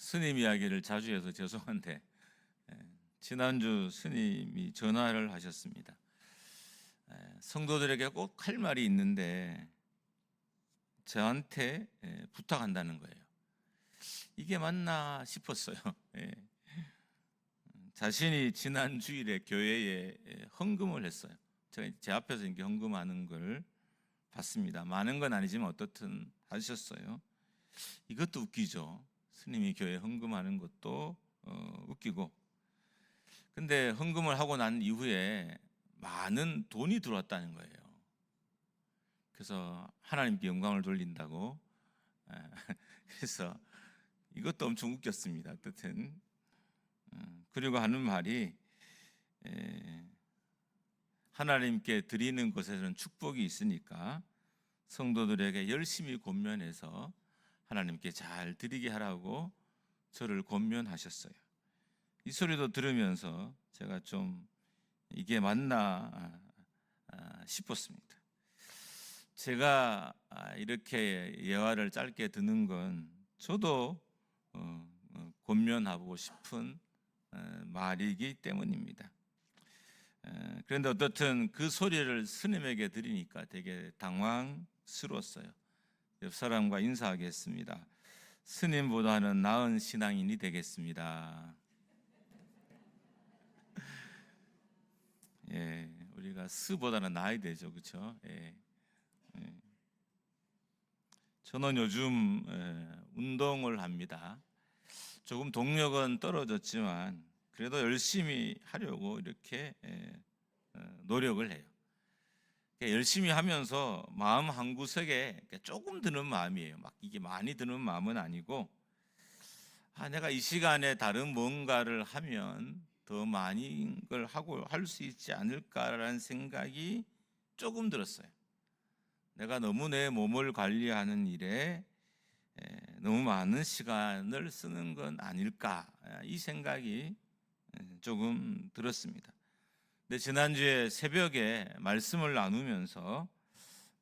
스님 이야기를 자주 해서 죄송한데 지난주 스님이 전화를 하셨습니다. 성도들에게 꼭 할 말이 있는데 저한테 부탁한다는 거예요. 이게 맞나 싶었어요. 자신이 지난 주일에 교회에 헌금을 했어요. 제가 제 앞에서 이렇게 헌금하는 걸 봤습니다. 많은 건 아니지만 어떻든 하셨어요. 이것도 웃기죠. 스님이 교회에 헌금하는 것도 웃기고, 근데 헌금을 하고 난 이후에 많은 돈이 들어왔다는 거예요. 그래서 하나님께 영광을 돌린다고. 그래서 이것도 엄청 웃겼습니다. 어쨌든 그리고 하는 말이 하나님께 드리는 것에는 축복이 있으니까 성도들에게 열심히 권면해서 하나님께 잘 드리게 하라고 저를 권면하셨어요. 이 소리도 들으면서 제가 좀 이게 맞나 싶었습니다. 제가 이렇게 예화를 짧게 듣는 건 저도 권면하고 싶은 말이기 때문입니다. 그런데 어떻든 그 소리를 스님에게 드리니까 되게 당황스러웠어요. 옆 사람과 인사하겠습니다. 스님보다는 나은 신앙인이 되겠습니다. 우리가 스보다는 나야 되죠, 그렇죠? 저는 요즘 운동을 합니다. 조금 동력은 떨어졌지만 그래도 열심히 하려고 이렇게 노력을 해요. 열심히 하면서 마음 한구석에 조금 드는 마음이에요. 막 이게 많이 드는 마음은 아니고, 내가 이 시간에 다른 뭔가를 하면 더 많이 걸 하고 할 수 있지 않을까라는 생각이 조금 들었어요. 내가 너무 내 몸을 관리하는 일에 너무 많은 시간을 쓰는 건 아닐까, 이 생각이 조금 들었습니다. 근데 지난주에 새벽에 말씀을 나누면서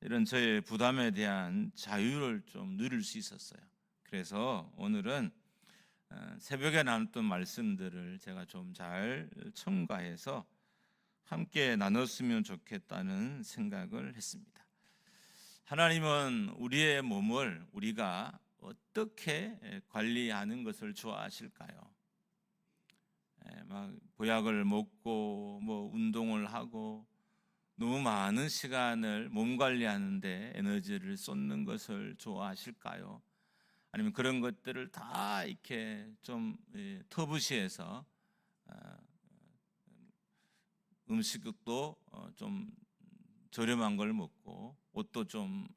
이런 저의 부담에 대한 자유를 좀 누릴 수 있었어요. 그래서 오늘은 새벽에 나눴던 말씀들을 제가 좀 잘 첨가해서 함께 나눴으면 좋겠다는 생각을 했습니다. 하나님은 우리의 몸을 우리가 어떻게 관리하는 것을 좋아하실까요? 막 보약을 먹고 뭐 운동을 하고 너무 많은 시간을 몸 관리하는데 에너지를 쏟는 것을 좋아하실까요? 아니면 그런 것들을 다 이렇게 좀 터부시해서 음식도 좀 저렴한 걸 먹고 옷도 좀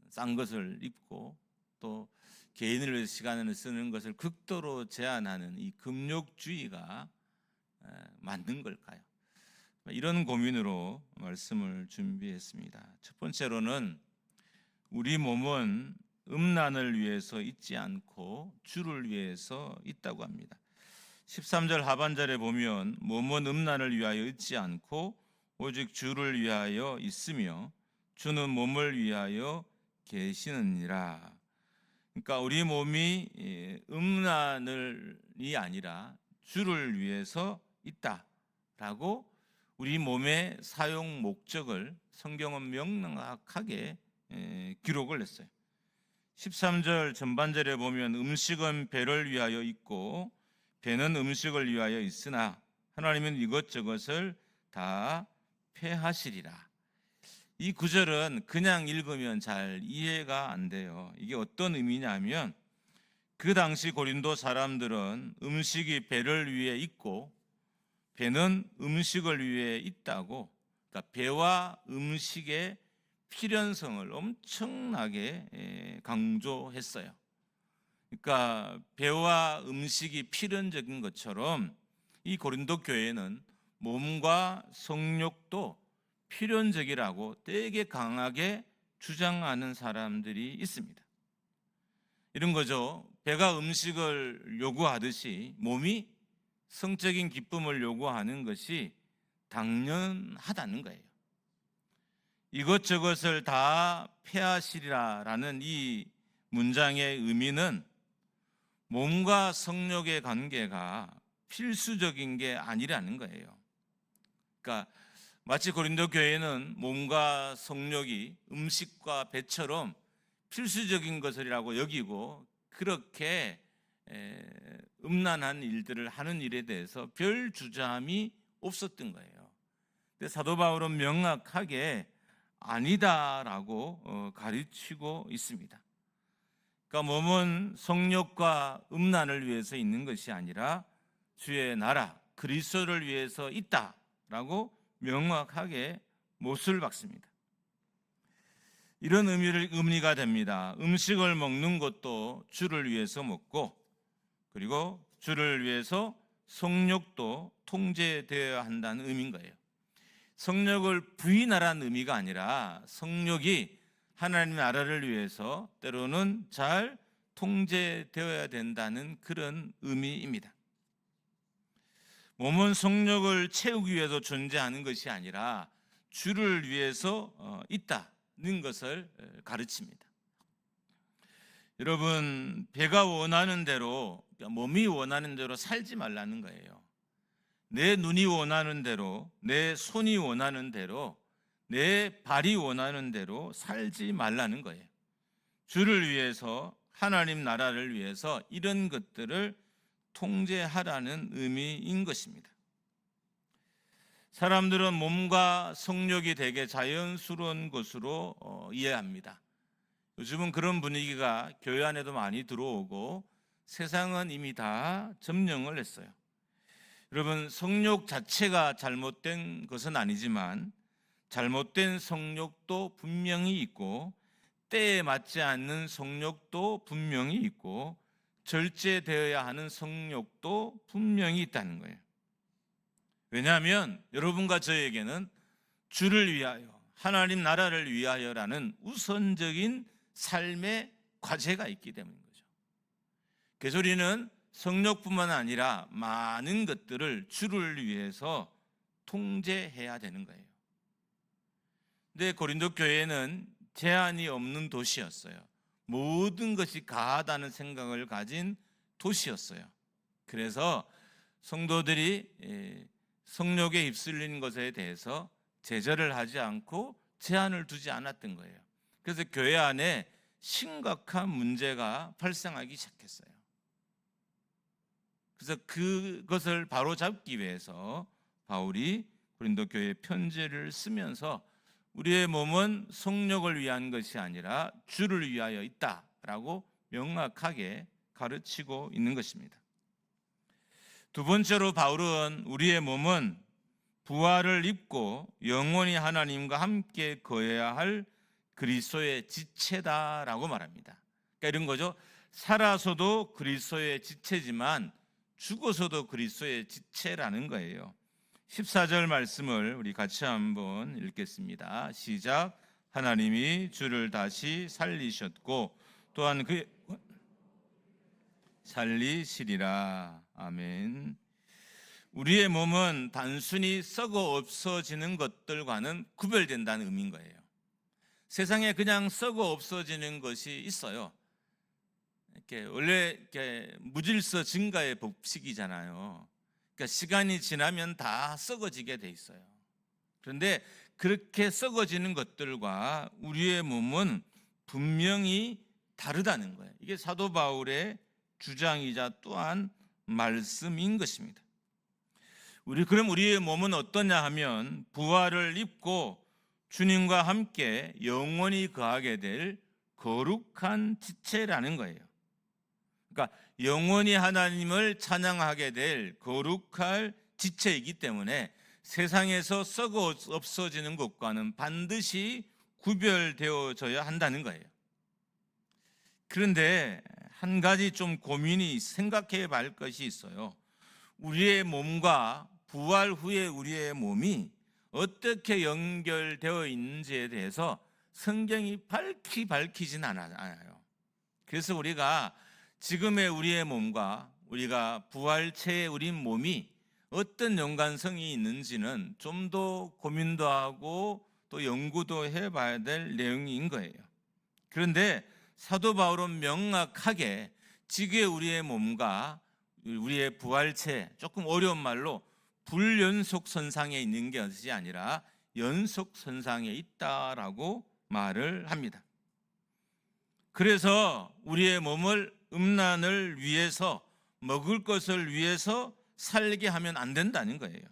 싼 것을 입고 또 개인을 위해서 시간을 쓰는 것을 극도로 제한하는 이 금욕주의가 맞는 걸까요? 이런 고민으로 말씀을 준비했습니다. 첫 번째로는 우리 몸은 음란을 위해서 있지 않고 주를 위해서 있다고 합니다. 13절 하반절에 보면 몸은 음란을 위하여 있지 않고 오직 주를 위하여 있으며 주는 몸을 위하여 계시느니라. 그러니까 우리 몸이 음란이 아니라 주를 위해서 있다라고 우리 몸의 사용 목적을 성경은 명확하게 기록을 했어요. 13절 전반절에 보면 음식은 배를 위하여 있고 배는 음식을 위하여 있으나 하나님은 이것저것을 다 폐하시리라. 이 구절은 그냥 읽으면 잘 이해가 안 돼요. 이게 어떤 의미냐면 그 당시 고린도 사람들은 음식이 배를 위해 있고 배는 음식을 위해 있다고, 그러니까 배와 음식의 필연성을 엄청나게 강조했어요. 그러니까 배와 음식이 필연적인 것처럼 이 고린도 교회는 몸과 성욕도 필연적이라고 되게 강하게 주장하는 사람들이 있습니다. 이런 거죠. 배가 음식을 요구하듯이 몸이 성적인 기쁨을 요구하는 것이 당연하다는 거예요. 이것저것을 다 폐하시리라라는 이 문장의 의미는 몸과 성욕의 관계가 필수적인 게 아니라는 거예요. 그러니까 마치 고린도 교회는 몸과 성욕이 음식과 배처럼 필수적인 것이라고 여기고 그렇게 음란한 일들을 하는 일에 대해서 별 주저함이 없었던 거예요. 근데 사도 바울은 명확하게 아니다라고 가르치고 있습니다. 그러니까 몸은 성욕과 음란을 위해서 있는 것이 아니라 주의 나라 그리스도를 위해서 있다라고 명확하게 못을 박습니다. 이런 의미가 됩니다. 음식을 먹는 것도 주를 위해서 먹고, 그리고 주를 위해서 성욕도 통제되어야 한다는 의미인 거예요. 성욕을 부인하라는 의미가 아니라 성욕이 하나님 나라를 위해서 때로는 잘 통제되어야 된다는 그런 의미입니다. 몸은 성욕을 채우기 위해서 존재하는 것이 아니라 주를 위해서 있다는 것을 가르칩니다. 여러분, 배가 원하는 대로, 몸이 원하는 대로 살지 말라는 거예요. 내 눈이 원하는 대로, 내 손이 원하는 대로, 내 발이 원하는 대로 살지 말라는 거예요. 주를 위해서, 하나님 나라를 위해서 이런 것들을 통제하라는 의미인 것입니다. 사람들은 몸과 성욕이 되게 자연스러운 것으로 이해합니다. 요즘은 그런 분위기가 교회 안에도 많이 들어오고 세상은 이미 다 점령을 했어요. 여러분, 성욕 자체가 잘못된 것은 아니지만 잘못된 성욕도 분명히 있고 때에 맞지 않는 성욕도 분명히 있고 절제되어야 하는 성욕도 분명히 있다는 거예요. 왜냐하면 여러분과 저에게는 주를 위하여, 하나님 나라를 위하여라는 우선적인 삶의 과제가 있기 때문인 거죠. 그래서 우리는 성욕뿐만 아니라 많은 것들을 주를 위해서 통제해야 되는 거예요. 근데 고린도 교회는 제한이 없는 도시였어요. 모든 것이 가하다는 생각을 가진 도시였어요. 그래서 성도들이 성욕에 휩쓸리는 것에 대해서 제재를 하지 않고 제한을 두지 않았던 거예요. 그래서 교회 안에 심각한 문제가 발생하기 시작했어요. 그래서 그것을 바로잡기 위해서 바울이 고린도 교회에 편지를 쓰면서 우리의 몸은 성욕을 위한 것이 아니라 주를 위하여 있다라고 명확하게 가르치고 있는 것입니다. 두 번째로 바울은 우리의 몸은 부활을 입고 영원히 하나님과 함께 거해야 할 그리스도의 지체다라고 말합니다. 그러니까 이런 거죠. 살아서도 그리스도의 지체지만 죽어서도 그리스도의 지체라는 거예요. 14절 말씀을 우리 같이 한번 읽겠습니다. 시작. 하나님이 주를 다시 살리셨고 또한 그 살리시리라. 아멘. 우리의 몸은 단순히 썩어 없어지는 것들과는 구별된다는 의미인 거예요. 세상에 그냥 썩어 없어지는 것이 있어요. 원래 무질서 증가의 법칙이잖아요. 그러니까 시간이 지나면 다 썩어지게 돼 있어요. 그런데 그렇게 썩어지는 것들과 우리의 몸은 분명히 다르다는 거예요. 이게 사도 바울의 주장이자 또한 말씀인 것입니다. 그럼 우리의 몸은 어떠냐 하면 부활을 입고 주님과 함께 영원히 거하게 될 거룩한 지체라는 거예요. 그러니까 영원히 하나님을 찬양하게 될 거룩할 지체이기 때문에 세상에서 썩어 없어지는 것과는 반드시 구별되어져야 한다는 거예요. 그런데 한 가지 좀 고민이 생각해 볼 것이 있어요. 우리의 몸과 부활 후에 우리의 몸이 어떻게 연결되어 있는지에 대해서 성경이 밝히진 않아요. 그래서 우리가 지금의 우리의 몸과 우리가 부활체의 우리 몸이 어떤 연관성이 있는지는 좀 더 고민도 하고 또 연구도 해봐야 될 내용인 거예요. 그런데 사도 바울은 명확하게 지금의 우리의 몸과 우리의 부활체, 조금 어려운 말로 불연속선상에 있는 것이 아니라 연속선상에 있다라고 말을 합니다. 그래서 우리의 몸을 음란을 위해서, 먹을 것을 위해서 살게 하면 안 된다는 거예요.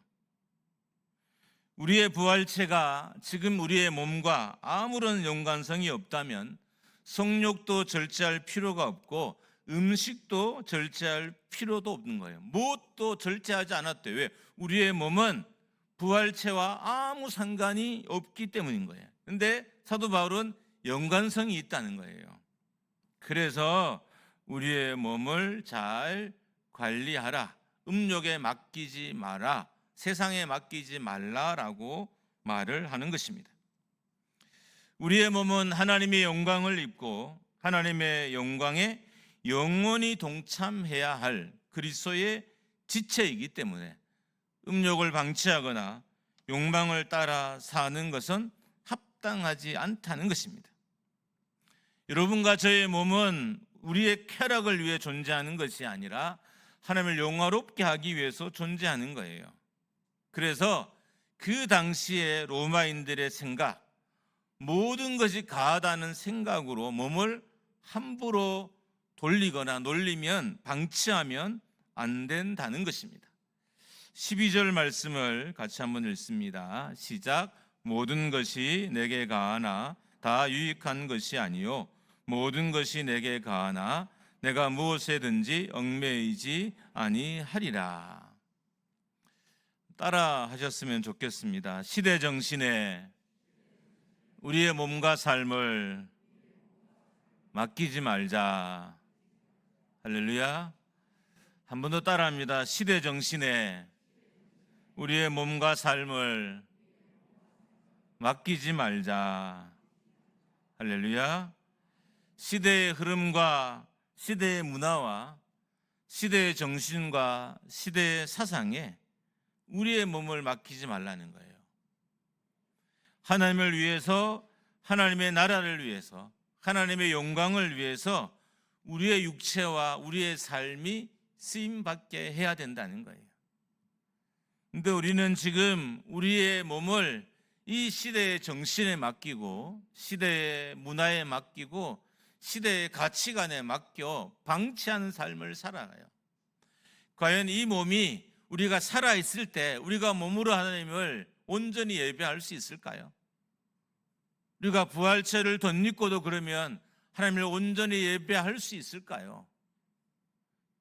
우리의 부활체가 지금 우리의 몸과 아무런 연관성이 없다면 성욕도 절제할 필요가 없고 음식도 절제할 필요도 없는 거예요. 무엇도 절제하지 않았대. 왜? 우리의 몸은 부활체와 아무 상관이 없기 때문인 거예요. 근데 사도 바울은 연관성이 있다는 거예요. 그래서 우리의 몸을 잘 관리하라. 음욕에 맡기지 마라. 세상에 맡기지 말라라고 말을 하는 것입니다. 우리의 몸은 하나님의 영광을 입고 하나님의 영광에 영원히 동참해야 할 그리스도의 지체이기 때문에 음욕을 방치하거나 욕망을 따라 사는 것은 합당하지 않다는 것입니다. 여러분과 저의 몸은 우리의 쾌락을 위해 존재하는 것이 아니라 하나님을 영화롭게 하기 위해서 존재하는 거예요. 그래서 그 당시에 로마인들의 생각, 모든 것이 가하다는 생각으로 몸을 함부로 돌리거나 놀리면, 방치하면 안 된다는 것입니다. 12절 말씀을 같이 한번 읽습니다. 시작. 모든 것이 내게 가하나 다 유익한 것이 아니요 모든 것이 내게 가하나 내가 무엇에든지 얽매이지 아니하리라. 따라 하셨으면 좋겠습니다. 시대 정신에 우리의 몸과 삶을 맡기지 말자. 할렐루야. 한 번 더 따라합니다. 시대 정신에 우리의 몸과 삶을 맡기지 말자. 할렐루야. 시대의 흐름과 시대의 문화와 시대의 정신과 시대의 사상에 우리의 몸을 맡기지 말라는 거예요. 하나님을 위해서, 하나님의 나라를 위해서, 하나님의 영광을 위해서 우리의 육체와 우리의 삶이 쓰임받게 해야 된다는 거예요. 근데 우리는 지금 우리의 몸을 이 시대의 정신에 맡기고 시대의 문화에 맡기고 시대의 가치관에 맡겨 방치하는 삶을 살아가요. 과연 이 몸이 우리가 살아있을 때 우리가 몸으로 하나님을 온전히 예배할 수 있을까요? 우리가 부활체를 덧입고도 그러면 하나님을 온전히 예배할 수 있을까요?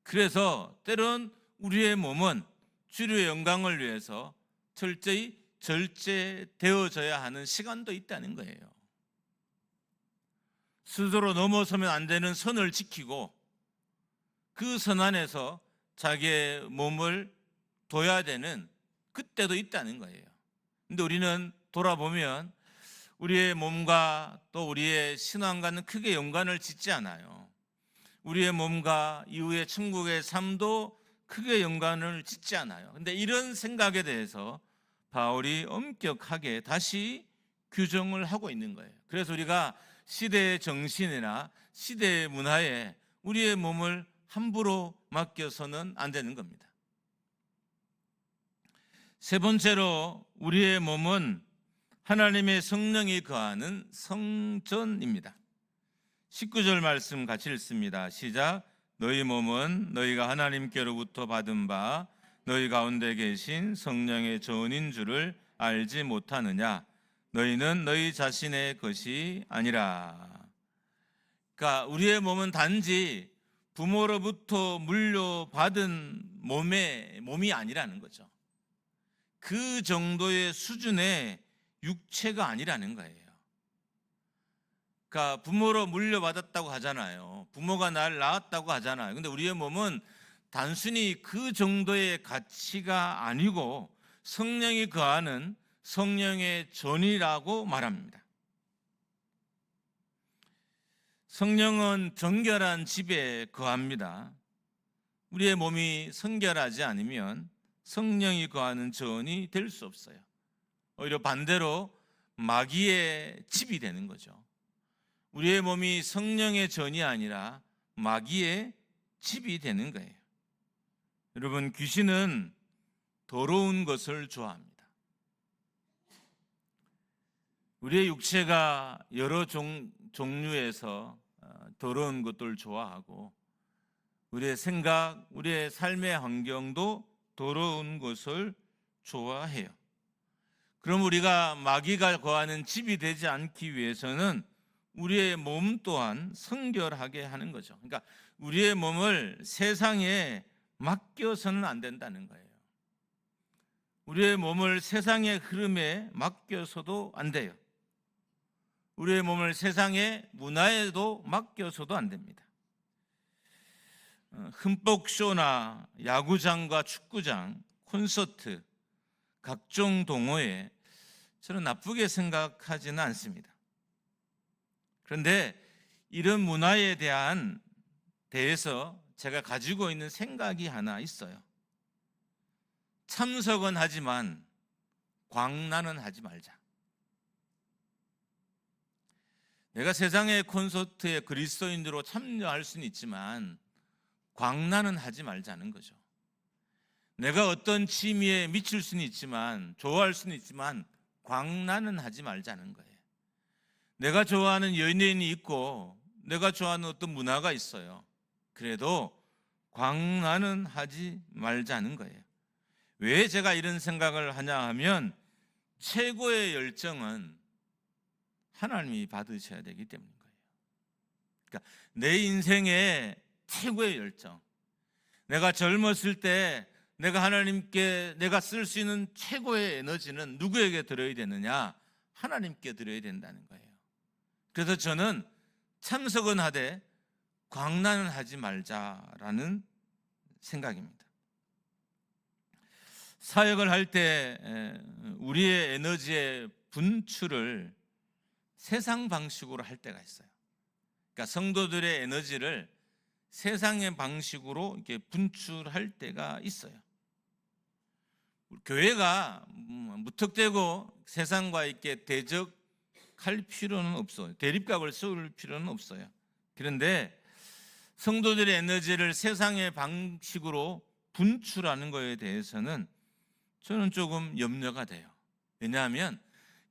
그래서 때론 우리의 몸은 주의 영광을 위해서 철저히 절제되어져야 하는 시간도 있다는 거예요. 스스로 넘어서면 안 되는 선을 지키고 그 선 안에서 자기의 몸을 둬야 되는 그때도 있다는 거예요. 근데 우리는 돌아보면 우리의 몸과 또 우리의 신앙과는 크게 연관을 짓지 않아요. 우리의 몸과 이후의 천국의 삶도 크게 연관을 짓지 않아요. 근데 이런 생각에 대해서 바울이 엄격하게 다시 규정을 하고 있는 거예요. 그래서 우리가 시대의 정신이나 시대의 문화에 우리의 몸을 함부로 맡겨서는 안 되는 겁니다. 세 번째로 우리의 몸은 하나님의 성령이 거하는 성전입니다. 19절 말씀 같이 읽습니다. 시작. 너희 몸은 너희가 하나님께로부터 받은 바 너희 가운데 계신 성령의 전인 줄을 알지 못하느냐? 너희는 너희 자신의 것이 아니라. 그러니까 우리의 몸은 단지 부모로부터 물려받은 몸이 아니라는 거죠. 그 정도의 수준의 육체가 아니라는 거예요. 그러니까 부모로 물려받았다고 하잖아요. 부모가 날 낳았다고 하잖아요. 근데 우리의 몸은 단순히 그 정도의 가치가 아니고 성령이 거하는 성령의 전이라고 말합니다. 성령은 정결한 집에 거합니다. 우리의 몸이 성결하지 않으면 성령이 거하는 전이 될 수 없어요. 오히려 반대로 마귀의 집이 되는 거죠. 우리의 몸이 성령의 전이 아니라 마귀의 집이 되는 거예요. 여러분, 귀신은 더러운 것을 좋아합니다. 우리의 육체가 여러 종류에서 더러운 것들을 좋아하고, 우리의 생각, 우리의 삶의 환경도 더러운 것을 좋아해요. 그럼 우리가 마귀가 거하는 집이 되지 않기 위해서는 우리의 몸 또한 성결하게 하는 거죠. 그러니까 우리의 몸을 세상에 맡겨서는 안 된다는 거예요. 우리의 몸을 세상의 흐름에 맡겨서도 안 돼요. 우리의 몸을 세상의 문화에도 맡겨서도 안 됩니다. 흠뻑쇼나 야구장과 축구장, 콘서트, 각종 동호회, 저는 나쁘게 생각하지는 않습니다. 그런데 이런 문화에 대해서 제가 가지고 있는 생각이 하나 있어요. 참석은 하지만 광란은 하지 말자. 내가 세상의 콘서트에 그리스도인으로 참여할 수는 있지만 광란은 하지 말자는 거죠. 내가 어떤 취미에 미칠 수는 있지만, 좋아할 수는 있지만 광란은 하지 말자는 거예요. 내가 좋아하는 연예인이 있고 내가 좋아하는 어떤 문화가 있어요. 그래도 광란은 하지 말자는 거예요. 왜 제가 이런 생각을 하냐 하면, 최고의 열정은 하나님이 받으셔야 되기 때문인 거예요. 그러니까 내 인생의 최고의 열정, 내가 젊었을 때 내가 하나님께 내가 쓸 수 있는 최고의 에너지는 누구에게 드려야 되느냐? 하나님께 드려야 된다는 거예요. 그래서 저는 참석은 하되 광란은 하지 말자라는 생각입니다. 사역을 할 때 우리의 에너지의 분출을 세상 방식으로 할 때가 있어요. 그러니까 성도들의 에너지를 세상의 방식으로 이렇게 분출할 때가 있어요. 교회가 무턱대고 세상과 이렇게 대적할 필요는 없어요. 대립각을 세울 필요는 없어요. 그런데 성도들의 에너지를 세상의 방식으로 분출하는 것에 대해서는 저는 조금 염려가 돼요. 왜냐하면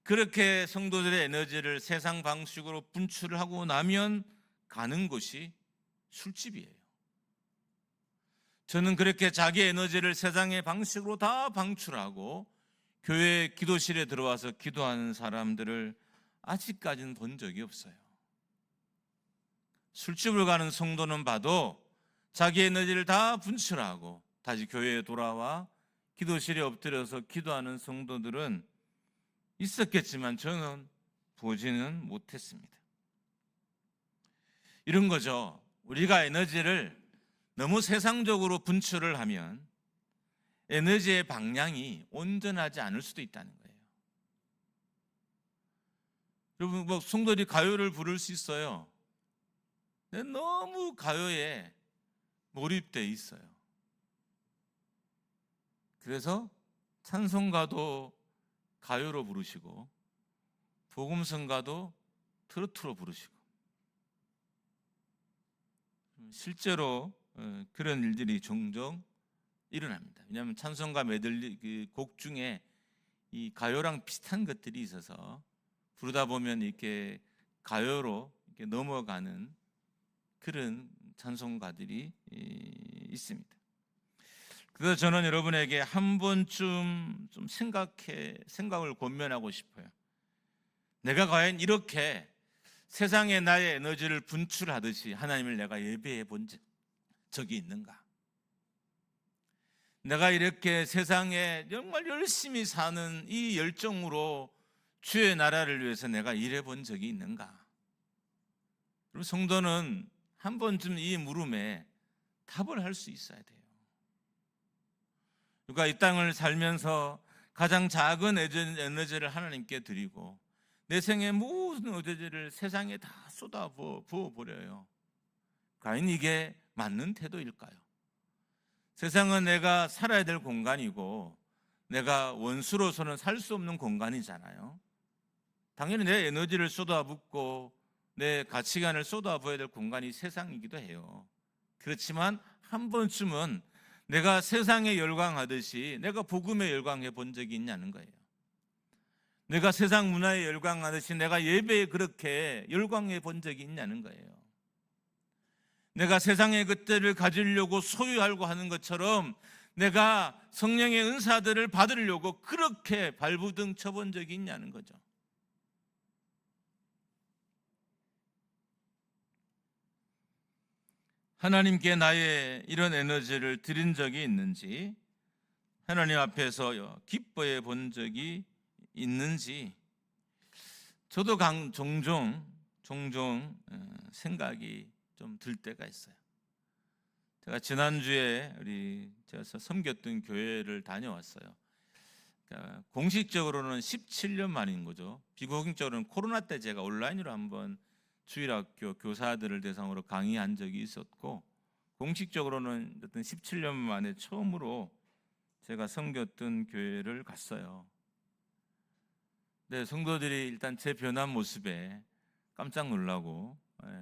그렇게 성도들의 에너지를 세상 방식으로 분출을 하고 나면 가는 곳이 술집이에요. 저는 그렇게 자기 에너지를 세상의 방식으로 다 방출하고 교회 기도실에 들어와서 기도하는 사람들을 아직까지는 본 적이 없어요. 술집을 가는 성도는 봐도 자기 에너지를 다 분출하고 다시 교회에 돌아와 기도실에 엎드려서 기도하는 성도들은 있었겠지만 저는 보지는 못했습니다. 이런 거죠. 우리가 에너지를 너무 세상적으로 분출을 하면 에너지의 방향이 온전하지 않을 수도 있다는 거예요. 여러분, 성도들이 가요를 부를 수 있어요. 근데 너무 가요에 몰입되어 있어요. 그래서 찬송가도 가요로 부르시고 복음성가도 트로트로 부르시고, 실제로 그런 일들이 종종 일어납니다. 왜냐하면 찬송가 메들리 곡 중에 이 가요랑 비슷한 것들이 있어서 부르다 보면 이렇게 가요로 이렇게 넘어가는 그런 찬송가들이 있습니다. 그래서 저는 여러분에게 한 번쯤 좀 생각을 권면하고 싶어요. 내가 과연 이렇게 세상에 나의 에너지를 분출하듯이 하나님을 내가 예배해 본 적이 있는가? 내가 이렇게 세상에 정말 열심히 사는 이 열정으로 주의 나라를 위해서 내가 일해 본 적이 있는가? 그리고 성도는 한 번쯤 이 물음에 답을 할 수 있어야 돼요. 누가 이 땅을 살면서 가장 작은 에너지를 하나님께 드리고 내 생의 모든 에너지를 세상에 다 쏟아 부어버려요. 과연 이게 맞는 태도일까요? 세상은 내가 살아야 될 공간이고 내가 원수로서는 살 수 없는 공간이잖아요. 당연히 내 에너지를 쏟아붓고 내 가치관을 쏟아부어야 될 공간이 세상이기도 해요. 그렇지만 한 번쯤은 내가 세상에 열광하듯이 내가 복음에 열광해 본 적이 있냐는 거예요. 내가 세상 문화에 열광하듯이 내가 예배에 그렇게 열광해 본 적이 있냐는 거예요. 내가 세상의 것들을 가지려고 소유하려고 하는 것처럼 내가 성령의 은사들을 받으려고 그렇게 발부둥 쳐본 적이 있냐는 거죠. 하나님께 나의 이런 에너지를 드린 적이 있는지, 하나님 앞에서 기뻐해 본 적이 있는지, 저도 종종 생각이 좀 들 때가 있어요. 제가 지난주에 제가 섬겼던 교회를 다녀왔어요. 그러니까 공식적으로는 17년 만인 거죠. 비공식적으로는 코로나 때 제가 온라인으로 한번 주일학교 교사들을 대상으로 강의한 적이 있었고, 공식적으로는 어떤 17년 만에 처음으로 제가 섬겼던 교회를 갔어요. 네, 성도들이 일단 제 변한 모습에 깜짝 놀라고,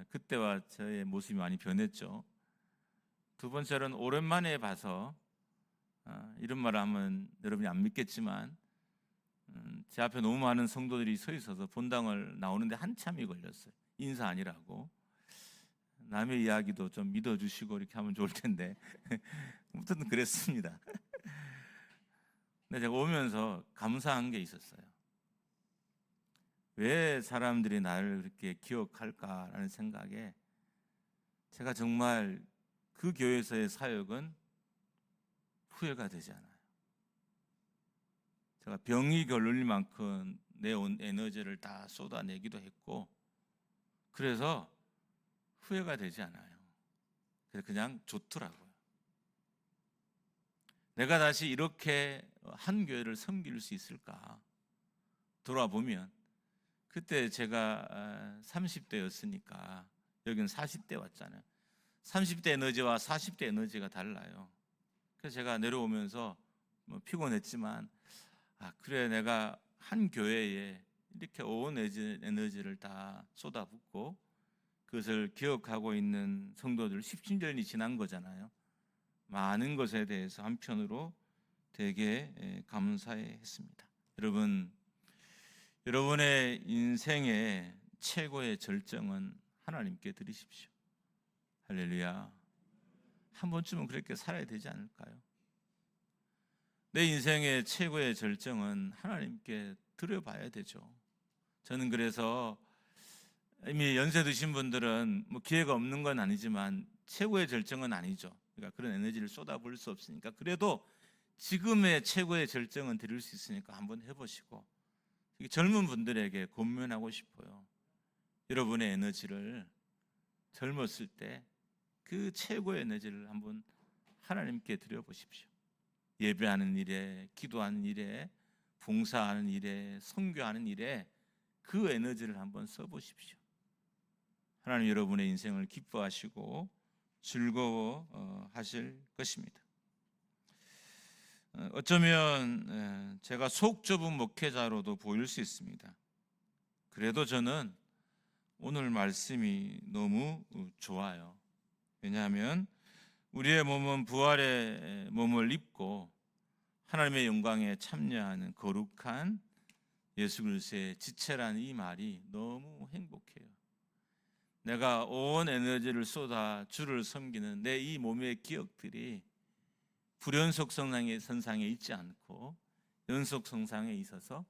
그때와 저의 모습이 많이 변했죠. 두 번째로는 오랜만에 봐서, 이런 말을 하면 여러분이 안 믿겠지만, 제 앞에 너무 많은 성도들이 서 있어서 본당을 나오는데 한참이 걸렸어요. 인사 아니라고. 남의 이야기도 좀 믿어주시고 이렇게 하면 좋을 텐데 아무튼 그랬습니다. 근데 제가 오면서 감사한 게 있었어요. 왜 사람들이 나를 그렇게 기억할까라는 생각에 제가 정말 그 교회에서의 사역은 후회가 되지 않아요. 제가 병이 결릴 만큼 내 온 에너지를 다 쏟아내기도 했고, 그래서 후회가 되지 않아요. 그래서 그냥 좋더라고요. 내가 다시 이렇게 한 교회를 섬길 수 있을까 돌아보면, 그때 제가 30대였으니까 여기는 40대 왔잖아요. 30대 에너지와 40대 에너지가 달라요. 그래서 제가 내려오면서 피곤했지만, 그래, 내가 한 교회에 이렇게 온 에너지를 다 쏟아붓고 그것을 기억하고 있는 성도들 17년이 지난 거잖아요. 많은 것에 대해서 한편으로 되게 감사했습니다. 여러분, 여러분의 인생의 최고의 절정은 하나님께 드리십시오. 할렐루야. 한 번쯤은 그렇게 살아야 되지 않을까요? 내 인생의 최고의 절정은 하나님께 드려봐야 되죠. 저는 그래서 이미 연세 드신 분들은 기회가 없는 건 아니지만 최고의 절정은 아니죠. 그러니까 그런 에너지를 쏟아부을 수 없으니까, 그래도 지금의 최고의 절정은 드릴 수 있으니까 한번 해보시고, 젊은 분들에게 권면하고 싶어요. 여러분의 에너지를 젊었을 때 그 최고의 에너지를 한번 하나님께 드려보십시오. 예배하는 일에, 기도하는 일에, 봉사하는 일에, 선교하는 일에 그 에너지를 한번 써보십시오. 하나님 여러분의 인생을 기뻐하시고 즐거워 하실 것입니다. 어쩌면 제가 속 좁은 목회자로도 보일 수 있습니다. 그래도 저는 오늘 말씀이 너무 좋아요. 왜냐하면 우리의 몸은 부활의 몸을 입고 하나님의 영광에 참여하는 거룩한 예수 그리스도의 지체라는 이 말이 너무 행복해요. 내가 온 에너지를 쏟아 주를 섬기는 내 이 몸의 기억들이 불연속 선상에 있지 않고 연속 선상에 있어서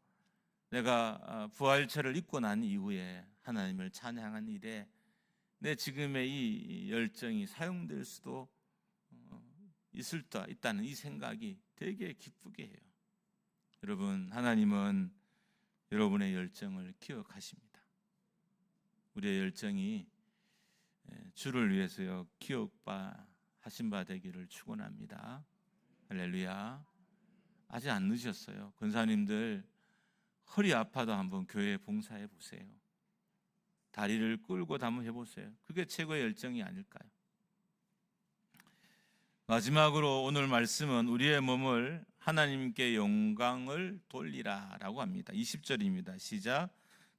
내가 부활체를 입고 난 이후에 하나님을 찬양한 일에 내 지금의 이 열정이 사용될 수도 있다는 이 생각이 되게 기쁘게 해요. 여러분, 하나님은 여러분의 열정을 기억하십니다. 우리의 열정이 주를 위해서요 기억하신 바 되기를 축원합니다. 할렐루야. 아직 안 늦었어요. 권사님들 허리 아파도 한번 교회에 봉사해 보세요. 다리를 끌고 한번 해보세요. 그게 최고의 열정이 아닐까요? 마지막으로 오늘 말씀은 우리의 몸을 하나님께 영광을 돌리라 라고 합니다. 20절입니다. 시작.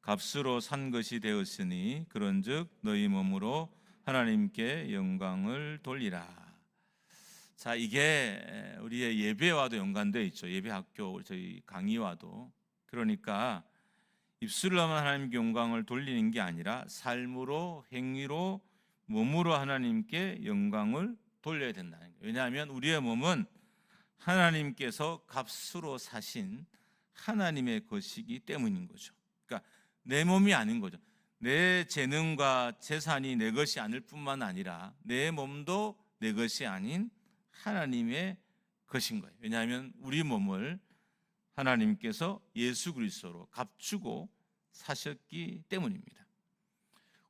값으로 산 것이 되었으니 그런즉 너희 몸으로 하나님께 영광을 돌리라. 자, 이게 우리의 예배와도 연관되어 있죠. 예배학교 저희 강의와도. 그러니까 입술로만 하나님께 영광을 돌리는 게 아니라 삶으로, 행위로, 몸으로 하나님께 영광을 돌려야 된다는 거예요. 왜냐하면 우리의 몸은 하나님께서 값으로 사신 하나님의 것이기 때문인 거죠. 그러니까 내 몸이 아닌 거죠. 내 재능과 재산이 내 것이 아닐 뿐만 아니라 내 몸도 내 것이 아닌 하나님의 것인 거예요. 왜냐하면 우리 몸을 하나님께서 예수 그리스도로 값주고 사셨기 때문입니다.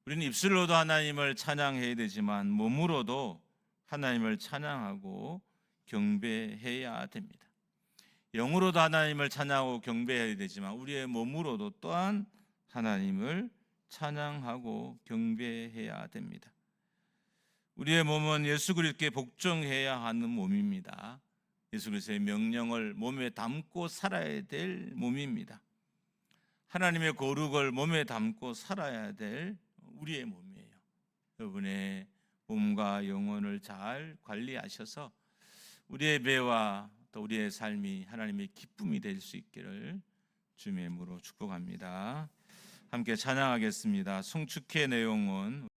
우리는 입술로도 하나님을 찬양해야 되지만 몸으로도 하나님을 찬양하고 경배해야 됩니다. 영으로도 하나님을 찬양하고 경배해야 되지만 우리의 몸으로도 또한 하나님을 찬양하고 경배해야 됩니다. 우리의 몸은 예수 그리스도께 복종해야 하는 몸입니다. 예수 그리스도의 명령을 몸에 담고 살아야 될 몸입니다. 하나님의 거룩을 몸에 담고 살아야 될 우리의 몸이에요. 여러분의 몸과 영혼을 잘 관리하셔서 우리의 배와 또 우리의 삶이 하나님의 기쁨이 될 수 있기를 주님의 이름으로 축복합니다. 함께 찬양하겠습니다. 송축해 내 영혼.